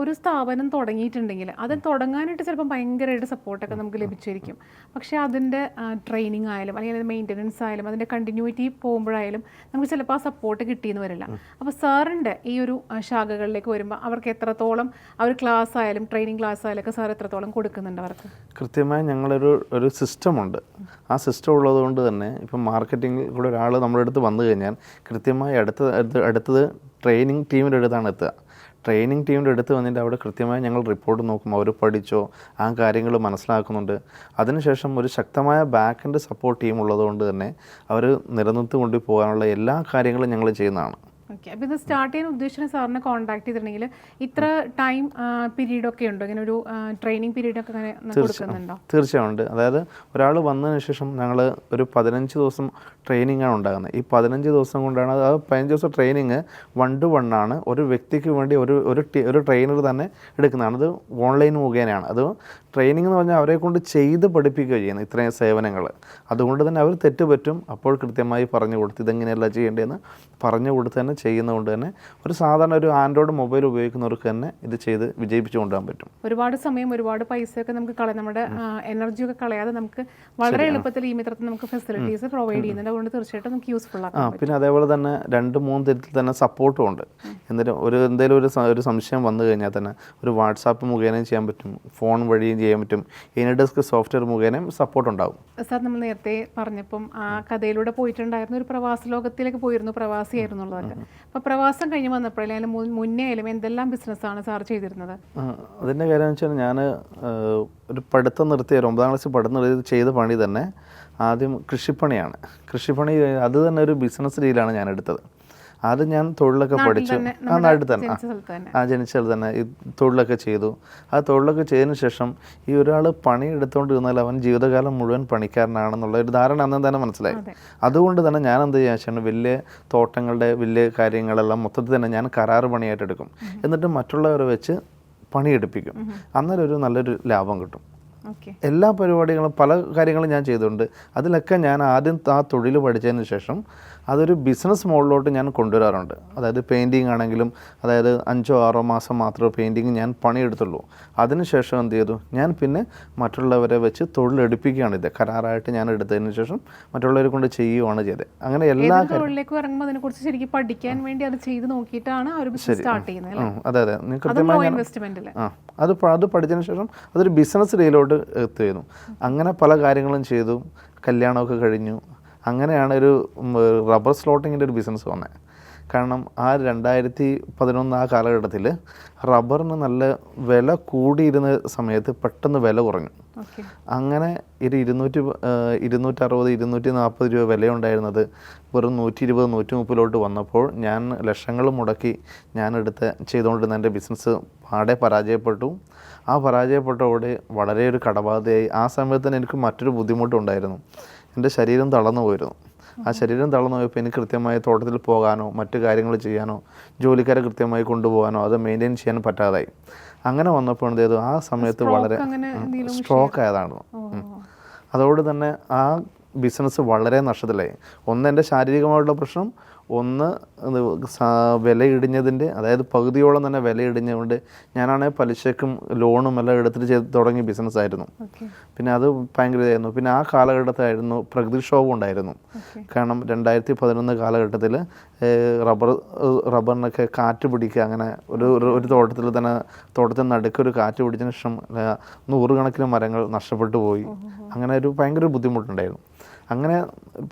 ഒരു സ്ഥാപനം തുടങ്ങിയിട്ടുണ്ടെങ്കിൽ അത് തുടങ്ങാനായിട്ട് ചിലപ്പോൾ ഭയങ്കരമായിട്ട് സപ്പോർട്ടൊക്കെ നമുക്ക് ലഭിച്ചിരിക്കും. പക്ഷേ അതിൻ്റെ ട്രെയിനിങ് ആയാലും അല്ലെങ്കിൽ മെയിൻ്റനൻസ് ആയാലും അതിൻ്റെ കണ്ടിന്യൂറ്റി പോകുമ്പോഴായാലും നമുക്ക് ചിലപ്പോൾ ആ സപ്പോർട്ട് കിട്ടിയെന്ന് വരില്ല. അപ്പോൾ സാറിൻ്റെ ഈ ഒരു ശാഖകളിലേക്ക് വരുമ്പോൾ അവർക്ക് എത്രത്തോളം അവർ ക്ലാസ് ആയാലും ട്രെയിനിങ് ക്ലാസ് ആയാലും ഒക്കെ സാർ എത്രത്തോളം കൊടുക്കുന്നുണ്ട് അവർക്ക്? കൃത്യമായി ഞങ്ങളൊരു സിസ്റ്റമുണ്ട്. ആ സിസ്റ്റം ഉള്ളതുകൊണ്ട് തന്നെ ഇപ്പം മാർക്കറ്റിങ്ങിൽ കൂടെ ഒരാൾ നമ്മുടെ അടുത്ത് വന്നു കഴിഞ്ഞാൽ കൃത്യമായി അടുത്തത് ട്രെയിനിങ് ടീമിൻ്റെ അടുത്താണ് എത്തുക. ട്രെയിനിങ് ടീമിൻ്റെ അടുത്ത് വന്നിട്ട് അവിടെ കൃത്യമായി ഞങ്ങൾ റിപ്പോർട്ട് നോക്കും, അവർ പഠിച്ചോ ആ കാര്യങ്ങൾ മനസ്സിലാക്കുന്നുണ്ട്. അതിനുശേഷം ഒരു ശക്തമായ ബാക്ക് എൻഡ് സപ്പോർട്ട് ടീം ഉള്ളതുകൊണ്ട് തന്നെ അവർ നിലനിർത്തി കൊണ്ടുപോകാനുള്ള എല്ലാ കാര്യങ്ങളും ഞങ്ങൾ ചെയ്യുന്നതാണ്. ഓക്കെ. അപ്പോൾ ഇത് സ്റ്റാർട്ട് ചെയ്യാൻ ഉദ്ദേശിച്ച സാറിനെ കോൺടാക്ട് ചെയ്തിട്ടുണ്ടെങ്കിൽ ഇത്ര ടൈം പീരീഡൊക്കെ ഉണ്ടോ? ഇങ്ങനെ ഒരു ട്രെയിനിങ് പീരീഡൊക്കെ അങ്ങനെ കൊടുക്കുന്നുണ്ടോ? തീർച്ചയായും ഉണ്ട്. അതായത് ഒരാൾ വന്നതിന് ശേഷം ഞങ്ങൾ ഒരു 15 ദിവസം ട്രെയിനിങ് ആണ് ഉണ്ടാകുന്നത്. ഈ 15 ദിവസം കൊണ്ടാണ്, അത് 15 ദിവസം ട്രെയിനിങ് 1 to 1 ആണ്. ഒരു വ്യക്തിക്ക് വേണ്ടി ഒരു ട്രെയിനർ തന്നെ എടുക്കുന്നതാണ്. അത് ഓൺലൈൻ മുഖേനയാണ്. അത് ട്രെയിനിങ് എന്ന് പറഞ്ഞാൽ അവരെ കൊണ്ട് ചെയ്ത് പഠിപ്പിക്കുകയാണ് ചെയ്യുന്നത് ഇത്രയും സേവനങ്ങൾ. അതുകൊണ്ട് തന്നെ അവർ തെറ്റ് പറ്റും, അപ്പോൾ കൃത്യമായി പറഞ്ഞു കൊടുത്ത് ഇതെങ്ങനെയല്ല ചെയ്യേണ്ടതെന്ന് പറഞ്ഞു കൊടുത്ത് തന്നെ ചെയ്യുന്നതുകൊണ്ട് തന്നെ ഒരു സാധാരണ ഒരു ആൻഡ്രോയിഡ് മൊബൈൽ ഉപയോഗിക്കുന്നവർക്ക് തന്നെ ഇത് ചെയ്ത് വിജയിപ്പിച്ചു കൊണ്ടുപോകാൻ പറ്റും. ഒരുപാട് സമയം ഒരുപാട് പൈസയൊക്കെ നമുക്ക് നമ്മുടെ എനർജിയൊക്കെ കളയാതെ നമുക്ക് വളരെ എളുപ്പത്തിൽ ഈ മിത്രത്തിൽ നമുക്ക് ഫെസിലിറ്റീസ് പ്രൊവൈഡ് ചെയ്യുന്നുണ്ട്. അതുകൊണ്ട് തീർച്ചയായിട്ടും നമുക്ക് യൂസ്ഫുൾ ആക്കാം. പിന്നെ അതേപോലെ തന്നെ 2-3 തരത്തിൽ തന്നെ സപ്പോർട്ടും ഉണ്ട്. എന്നിട്ട് എന്തെങ്കിലും ഒരു സംശയം വന്നു കഴിഞ്ഞാൽ തന്നെ ഒരു വാട്സാപ്പ് മുഖേനയും ചെയ്യാൻ പറ്റും, ഫോൺ വഴിയും ചെയ്യാൻ പറ്റും, ഇനിഡെസ്ക് സോഫ്റ്റ്വെയർ മുഖേനയും സപ്പോർട്ട് ഉണ്ടാകും. സാർ, നമ്മൾ നേരത്തെ പറഞ്ഞപ്പം ആ കഥയിലൂടെ പോയിട്ടുണ്ടായിരുന്നു, ഒരു പ്രവാസ ലോകത്തിലേക്ക് പോയിരുന്നു, പ്രവാസിയായിരുന്നു ഉള്ളതൊക്കെ. അപ്പോൾ പ്രവാസം കഴിഞ്ഞ് വന്നപ്പോഴായാലും മുന്നേ ആയാലും എന്തെല്ലാം ബിസിനസ്സാണ് സാർ ചെയ്തിരുന്നത്? അതിൻ്റെ കാര്യം വെച്ചാൽ ഞാൻ ഒരു പഠിത്തം നിർത്തിയ 9ാം ക്ലാസ്സിൽ പഠിത്തം നിർത്തി ചെയ്ത പണി തന്നെ ആദ്യം കൃഷിപ്പണിയാണ്. കൃഷിപ്പണി അത് തന്നെ ഒരു ബിസിനസ് രീതിയിലാണ് ഞാൻ എടുത്തത്. അത് ഞാൻ തൊഴിലൊക്കെ പഠിച്ചു, നാട്ടിൽ തന്നെ ജനിച്ച സ്ഥലത്ത് തന്നെ ഈ തൊഴിലൊക്കെ ചെയ്തു. ആ തൊഴിലൊക്കെ ചെയ്തതിന് ശേഷം ഈ ഒരാൾ പണി എടുത്തുകൊണ്ടിരുന്നാൽ അവൻ ജീവിതകാലം മുഴുവൻ പണിക്കാരനാണെന്നുള്ള ഒരു ധാരണ അന്ന് തന്നെ മനസ്സിലായി. അതുകൊണ്ട് തന്നെ ഞാൻ എന്ത് ചെയ്യാൻ വെച്ചാൽ വലിയ തോട്ടങ്ങളുടെ വലിയ കാര്യങ്ങളെല്ലാം മൊത്തത്തിൽ തന്നെ ഞാൻ കരാറ് പണിയായിട്ട് എടുക്കും. എന്നിട്ട് മറ്റുള്ളവരെ വെച്ച് പണിയെടുപ്പിക്കും. അന്നേരം ഒരു നല്ലൊരു ലാഭം കിട്ടും. എല്ലാ പരിപാടികളും പല കാര്യങ്ങളും ഞാൻ ചെയ്തിട്ടുണ്ട്. അതിലൊക്കെ ഞാൻ ആദ്യം ആ തൊഴിൽ പഠിച്ചതിന് ശേഷം അതൊരു ബിസിനസ് മോഡിലോട്ട് ഞാൻ കൊണ്ടുവരാറുണ്ട്. അതായത് പെയിൻറ്റിങ് ആണെങ്കിലും, അതായത് 5-6 മാസം മാത്രമേ പെയിൻറ്റിങ് ഞാൻ പണിയെടുത്തുള്ളൂ. അതിനുശേഷം എന്ത് ചെയ്തു, ഞാൻ പിന്നെ മറ്റുള്ളവരെ വെച്ച് തൊഴിലെടുപ്പിക്കുകയാണ്. ഇത് കരാറായിട്ട് ഞാൻ എടുത്തതിന് ശേഷം മറ്റുള്ളവരെ കൊണ്ട് ചെയ്യുകയാണ് ചെയ്തത്. അങ്ങനെ എല്ലാ തൊഴിലേക്ക് ഇറങ്ങുമ്പോൾ അതിനെക്കുറിച്ച് ശരിക്കും പഠിക്കാൻ വേണ്ടി അത് ചെയ്ത് നോക്കിയിട്ടാണ് ആ ഒരു ബിസിനസ് സ്റ്റാർട്ട് ചെയ്യുന്നത്. അതെ അതെ, കൃത്യമായി അത് പഠിച്ചതിന് ശേഷം അതൊരു ബിസിനസ് രീതിയിലോട്ട് എത്തുന്നു. അങ്ങനെ പല കാര്യങ്ങളും ചെയ്തു, കല്യാണമൊക്കെ കഴിഞ്ഞു. അങ്ങനെയാണ് ഒരു റബ്ബർ സ്ലോട്ടിങ്ങിൻ്റെ ഒരു ബിസിനസ് വന്നത്. കാരണം ആ 2011 ആ കാലഘട്ടത്തിൽ റബ്ബറിന് നല്ല വില കൂടിയിരുന്ന സമയത്ത് പെട്ടെന്ന് വില കുറഞ്ഞു. അങ്ങനെ ഒരു 260-240 രൂപ വിലയുണ്ടായിരുന്നത് വെറും 120-130 വന്നപ്പോൾ ഞാൻ ലക്ഷങ്ങൾ മുടക്കി ചെയ്തുകൊണ്ടിരുന്ന എൻ്റെ ബിസിനസ് പാടെ പരാജയപ്പെട്ടു. ആ പരാജയപ്പെട്ടതോടെ വളരെ ഒരു കടബാധയായി. ആ സമയത്ത് തന്നെ എനിക്ക് മറ്റൊരു ബുദ്ധിമുട്ടുണ്ടായിരുന്നു, എൻ്റെ ശരീരം തളർന്നു പോയിരുന്നു. ആ ശരീരം തളർന്നു പോയപ്പോൾ എനിക്ക് കൃത്യമായി തോട്ടത്തിൽ പോകാനോ മറ്റു കാര്യങ്ങൾ ചെയ്യാനോ ജോലിക്കാരെ കൃത്യമായി കൊണ്ടുപോകാനോ അത് മെയിൻറ്റെയിൻ ചെയ്യാൻ പറ്റാതായി. അങ്ങനെ വന്നപ്പോൾ എന്ത് ചെയ്തു, ആ സമയത്ത് വളരെ സ്ട്രോക്ക് ആയതാണ്. അതോടെ തന്നെ ആ ബിസിനസ് വളരെ നഷ്ടത്തിലായി. ഒന്ന് എൻ്റെ ശാരീരികമായിട്ടുള്ള പ്രശ്നം, ഒന്ന് വില ഇടിഞ്ഞതിൻ്റെ, അതായത് പകുതിയോളം തന്നെ വില ഇടിഞ്ഞതുകൊണ്ട് ഞാനാണെങ്കിൽ പലിശക്കും ലോണും എല്ലാം എടുത്തിട്ട് തുടങ്ങിയ ബിസിനസ്സായിരുന്നു. പിന്നെ അത് ഭയങ്കര ഇതായിരുന്നു. പിന്നെ ആ കാലഘട്ടത്തിലായിരുന്നു പ്രകൃതിക്ഷോഭം ഉണ്ടായിരുന്നു. കാരണം 2011 കാലഘട്ടത്തിൽ റബ്ബറിനൊക്കെ കാറ്റ് പിടിക്കുക, അങ്ങനെ ഒരു തോട്ടത്തിൽ നടുക്കൊരു കാറ്റ് പിടിച്ചതിന് ശേഷം 100 കണക്കിന് മരങ്ങൾ നഷ്ടപ്പെട്ടു പോയി. അങ്ങനെ ഒരു ഭയങ്കര ബുദ്ധിമുട്ടുണ്ടായിരുന്നു. അങ്ങനെ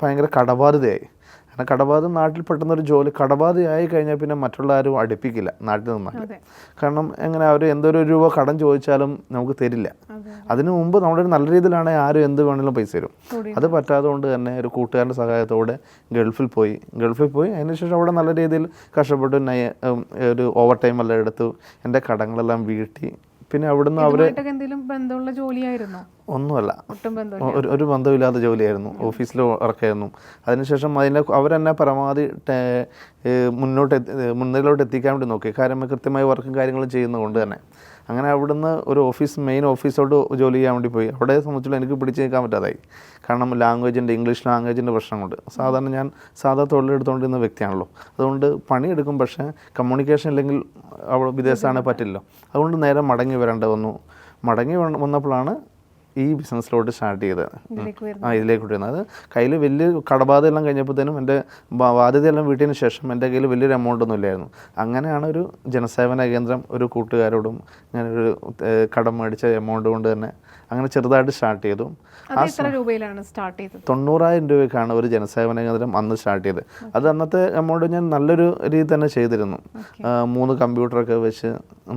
ഭയങ്കര കടബാധിതയായി. കാരണം കടബാധ നാട്ടിൽ പെട്ടെന്നൊരു ജോലി കടബാധയായി കഴിഞ്ഞാൽ പിന്നെ മറ്റുള്ള ആരും അടുപ്പിക്കില്ല നാട്ടിൽ നിന്നാൽ. കാരണം എങ്ങനെ അവർ എന്തൊരു രൂപ കടം ചോദിച്ചാലും നമുക്ക് തരില്ല. അതിനു മുമ്പ് നമ്മുടെ ഒരു നല്ല രീതിയിലാണെങ്കിൽ ആരും എന്ത് വേണമെങ്കിലും പൈസ തരും. അത് പറ്റാതെ കൊണ്ട് തന്നെ ഒരു കൂട്ടുകാരൻ്റെ സഹായത്തോടെ ഗൾഫിൽ പോയി. അതിനുശേഷം അവിടെ നല്ല രീതിയിൽ കഷ്ടപ്പെട്ട് ഒരു ഓവർ ടൈം എല്ലാം എടുത്തു, എൻ്റെ കടങ്ങളെല്ലാം വീട്ടി. പിന്നെ അവിടുന്ന് അവർ ഒന്നുമല്ല, ഒട്ടും ബന്ധമില്ല. ഒരു ബന്ധമില്ലാത്ത ജോലിയായിരുന്നു, ഓഫീസിൽ വർക്കായിരുന്നു. അതിനുശേഷം അവരെന്നെ പരമാവധി മുന്നിലോട്ട് എത്തിക്കാൻ വേണ്ടി നോക്കി, കാരണം കൃത്യമായി വർക്കും കാര്യങ്ങളും ചെയ്യുന്നതുകൊണ്ട് തന്നെ. അങ്ങനെ അവിടുന്ന് ഒരു മെയിൻ ഓഫീസോട്ട് ജോലി ചെയ്യാൻ വേണ്ടി പോയി. അവിടെ സംബന്ധിച്ചുള്ള എനിക്ക് പിടിച്ച് നിൽക്കാൻ പറ്റാതായി, കാരണം ഇംഗ്ലീഷ് ലാംഗ്വേജിൻ്റെ പ്രശ്നം കൊണ്ട്. സാധാരണ ഞാൻ തൊഴിലെടുത്തുകൊണ്ടിരുന്ന വ്യക്തിയാണല്ലോ, അതുകൊണ്ട് പണിയെടുക്കും, പക്ഷേ കമ്മ്യൂണിക്കേഷൻ ഇല്ലെങ്കിൽ അവിടെ വിദേശത്താണ് പറ്റില്ല. അതുകൊണ്ട് നേരെ മടങ്ങി വന്നപ്പോഴാണ് ഈ ബിസിനസ്സിലോട്ട് സ്റ്റാർട്ട് ചെയ്തത്. ഇതിലേക്ക് വരുന്നത് അത് കയ്യിൽ വലിയ കടബാധയെല്ലാം കഴിഞ്ഞപ്പോഴത്തേനും എൻ്റെ ബാധ്യതയെല്ലാം വീട്ടിന് ശേഷം എൻ്റെ കയ്യിൽ വലിയൊരു എമൗണ്ട് ഒന്നും ഇല്ലായിരുന്നു. അങ്ങനെയാണ് ഒരു ജനസേവന കേന്ദ്രം ഒരു കൂട്ടുകാരോടും ഞാനൊരു കടം മേടിച്ച എമൗണ്ട് കൊണ്ട് തന്നെ അങ്ങനെ ചെറുതായിട്ട് സ്റ്റാർട്ട് ചെയ്തു. എത്ര രൂപയിലാണ് സ്റ്റാർട്ട് ചെയ്തത്? 90,000 രൂപയ്ക്കാണ് ഒരു ജനസേവന കേന്ദ്രം അന്ന് സ്റ്റാർട്ട് ചെയ്തത്. അത് അന്നത്തെ എമൗണ്ട് ഞാൻ നല്ലൊരു രീതി തന്നെ ചെയ്തിരുന്നു. 3 കമ്പ്യൂട്ടറൊക്കെ വെച്ച്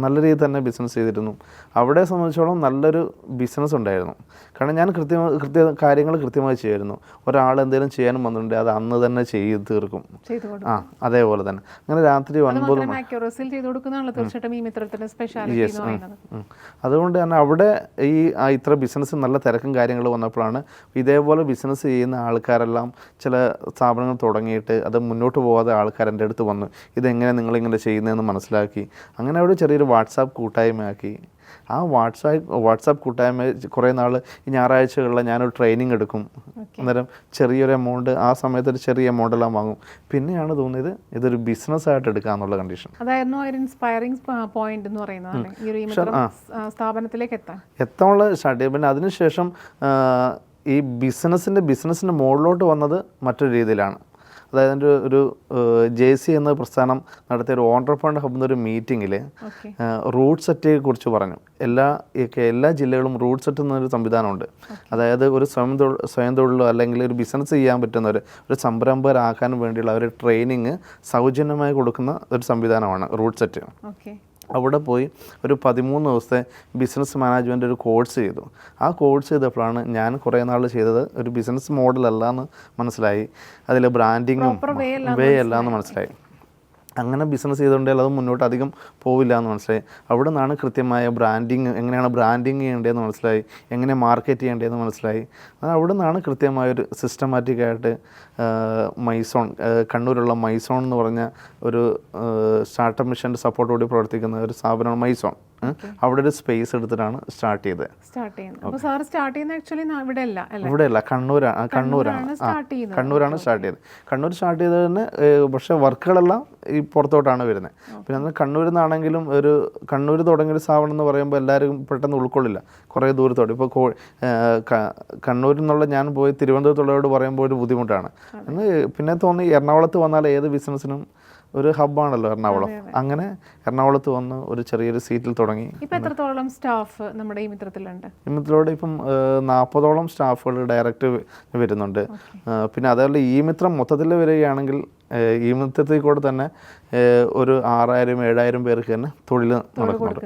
നല്ല രീതിയിൽ തന്നെ ബിസിനസ് ചെയ്തിരുന്നു. അവിടെ സംബന്ധിച്ചോളം നല്ലൊരു ബിസിനസ് ഉണ്ടായിരുന്നു, കാരണം ഞാൻ കാര്യങ്ങൾ കൃത്യമായി ചെയ്യുമായിരുന്നു. ഒരാൾ എന്തെങ്കിലും ചെയ്യാനും വന്നിട്ടുണ്ടെങ്കിൽ അത് അന്ന് തന്നെ ചെയ്ത് തീർക്കും. അതേപോലെ തന്നെ അങ്ങനെ രാത്രി 9 അതുകൊണ്ട് തന്നെ അവിടെ ഇത്ര ബിസിനസ് നല്ല തിരക്കും കാര്യങ്ങൾ വന്നപ്പോഴാണ് ഇതേപോലെ ബിസിനസ് ചെയ്യുന്ന ആൾക്കാരെല്ലാം ചില സ്ഥാപനങ്ങൾ തുടങ്ങിയിട്ട് അത് മുന്നോട്ട് പോകാതെ ആൾക്കാർ എൻ്റെ അടുത്ത് വന്നു, ഇതെങ്ങനെ നിങ്ങളിങ്ങനെ ചെയ്യുന്നതെന്ന് മനസ്സിലാക്കി. അങ്ങനെ അവിടെ ചെറിയൊരു വാട്സാപ്പ് കൂട്ടായ്മയാക്കി. ആ വാട്സാപ്പ് കൂട്ടായ്മ കുറേ നാൾ ഈ ഞായറാഴ്ചകളിൽ ഞാനൊരു ട്രെയിനിങ് എടുക്കും. അന്നേരം ചെറിയൊരു എമൗണ്ട്, ആ സമയത്ത് ഒരു ചെറിയ എമൗണ്ടെല്ലാം വാങ്ങും. പിന്നെയാണ് തോന്നിയത് ഇതൊരു ബിസിനസ്സായിട്ട് എടുക്കാമെന്നുള്ള കണ്ടീഷൻ. അതായിരുന്നു ഒരു ഇൻസ്പയറിംഗ് പോയിന്റ് എന്ന് പറയുന്നത്, സ്ഥാപനത്തിലേക്ക് എത്താനുള്ള സ്റ്റാർട്ട് ചെയ്യും. പിന്നെ അതിനുശേഷം ഈ ബിസിനസ്സിൻ്റെ മുകളിലോട്ട് വന്നത് മറ്റൊരു രീതിയിലാണ്. അതായത് ഒരു JC എന്ന പ്രസ്ഥാനം നടത്തിയ ഒരു ഓൺട്രപ്രണർ ഹബ് എന്നൊരു മീറ്റിങ്ങിൽ റൂട്ട് സെറ്റിനെ കുറിച്ച് പറഞ്ഞു. എല്ലാ ജില്ലകളും റൂട്ട് സെറ്റ് എന്നൊരു സംവിധാനമുണ്ട്. അതായത് ഒരു സ്വയം തൊഴിലോ അല്ലെങ്കിൽ ഒരു ബിസിനസ് ചെയ്യാൻ പറ്റുന്ന ഒരു സംരംഭകരാക്കാൻ വേണ്ടിയുള്ള ഒരു ട്രെയിനിങ് സൗജന്യമായി കൊടുക്കുന്ന ഒരു സംവിധാനമാണ് റൂട്ട് സെറ്റ്. അവിടെ പോയി ഒരു 13 ദിവസത്തെ ബിസിനസ് മാനേജ്മെൻ്റ് ഒരു കോഴ്സ് ചെയ്തു. ആ കോഴ്സ് ചെയ്തപ്പോഴാണ് ഞാൻ കുറേ നാൾ ചെയ്തത് ഒരു ബിസിനസ് മോഡലല്ല എന്ന് മനസ്സിലായി, അതിൽ ബ്രാൻഡിങ്ങും വേ അല്ല എന്ന് മനസ്സിലായി. അങ്ങനെ ബിസിനസ് ചെയ്തുകൊണ്ടെങ്കിൽ അത് മുന്നോട്ട് അധികം പോവില്ല എന്ന് മനസ്സിലായി. അവിടെ നിന്നാണ് കൃത്യമായ എങ്ങനെയാണ് ബ്രാൻഡിങ് ചെയ്യേണ്ടതെന്ന് മനസ്സിലായി, എങ്ങനെ മാർക്കറ്റ് ചെയ്യേണ്ടതെന്ന് മനസ്സിലായി. അവിടെ നിന്നാണ് കൃത്യമായൊരു സിസ്റ്റമാറ്റിക്കായിട്ട് കണ്ണൂരുള്ള മൈസോൺ എന്ന് പറഞ്ഞ ഒരു സ്റ്റാർട്ടപ്പ് മിഷൻ്റെ സപ്പോർട്ടോടെ പ്രവർത്തിക്കുന്ന ഒരു സ്ഥാപനമാണ് മൈസോൺ. അവിടെ ഒരു സ്പേസ് എടുത്തിട്ടാണ് സ്റ്റാർട്ട് ചെയ്തത്. ഇവിടെയല്ല, കണ്ണൂരാണ് സ്റ്റാർട്ട് ചെയ്തത്. കണ്ണൂർ സ്റ്റാർട്ട് ചെയ്തത് തന്നെ, പക്ഷേ വർക്കുകളെല്ലാം ഈ പുറത്തോട്ടാണ് വരുന്നത്. പിന്നെ അന്ന് കണ്ണൂരിൽ നിന്നാണെങ്കിലും കണ്ണൂർ തുടങ്ങിയൊരു സ്ഥാപനം എന്ന് പറയുമ്പോൾ എല്ലാവരും പെട്ടെന്ന് ഉൾക്കൊള്ളില്ല, കുറേ ദൂരത്തോട്ട്. ഇപ്പോൾ കണ്ണൂരിൽ നിന്നുള്ള ഞാൻ പോയി തിരുവനന്തപുരത്തുള്ളവരോട് പറയുമ്പോൾ ഒരു ബുദ്ധിമുട്ടാണ്. പിന്നെ തോന്നി എറണാകുളത്ത് വന്നാൽ ഏത് ബിസിനസ്സിനും ഒരു ഹബ്ബാണല്ലോ എറണാകുളം. അങ്ങനെ എറണാകുളത്ത് വന്ന് ഒരു ചെറിയൊരു സീറ്റിൽ തുടങ്ങി. എത്രത്തോളം സ്റ്റാഫ് നമ്മുടെ ഈ മിത്രത്തിലുണ്ട്? ഈ മിത്രത്തിലൂടെ ഇപ്പം 40ഓളം സ്റ്റാഫുകൾ ഡയറക്റ്റ് വരുന്നുണ്ട്. പിന്നെ അതേപോലെ ഈ മിത്രം മൊത്തത്തിൽ വരികയാണെങ്കിൽ ഈ മിത്രത്തിൽ കൂടെ തന്നെ ഒരു 6,000-7,000 പേർക്ക് തന്നെ തൊഴിൽ നടക്കുന്നുണ്ട്.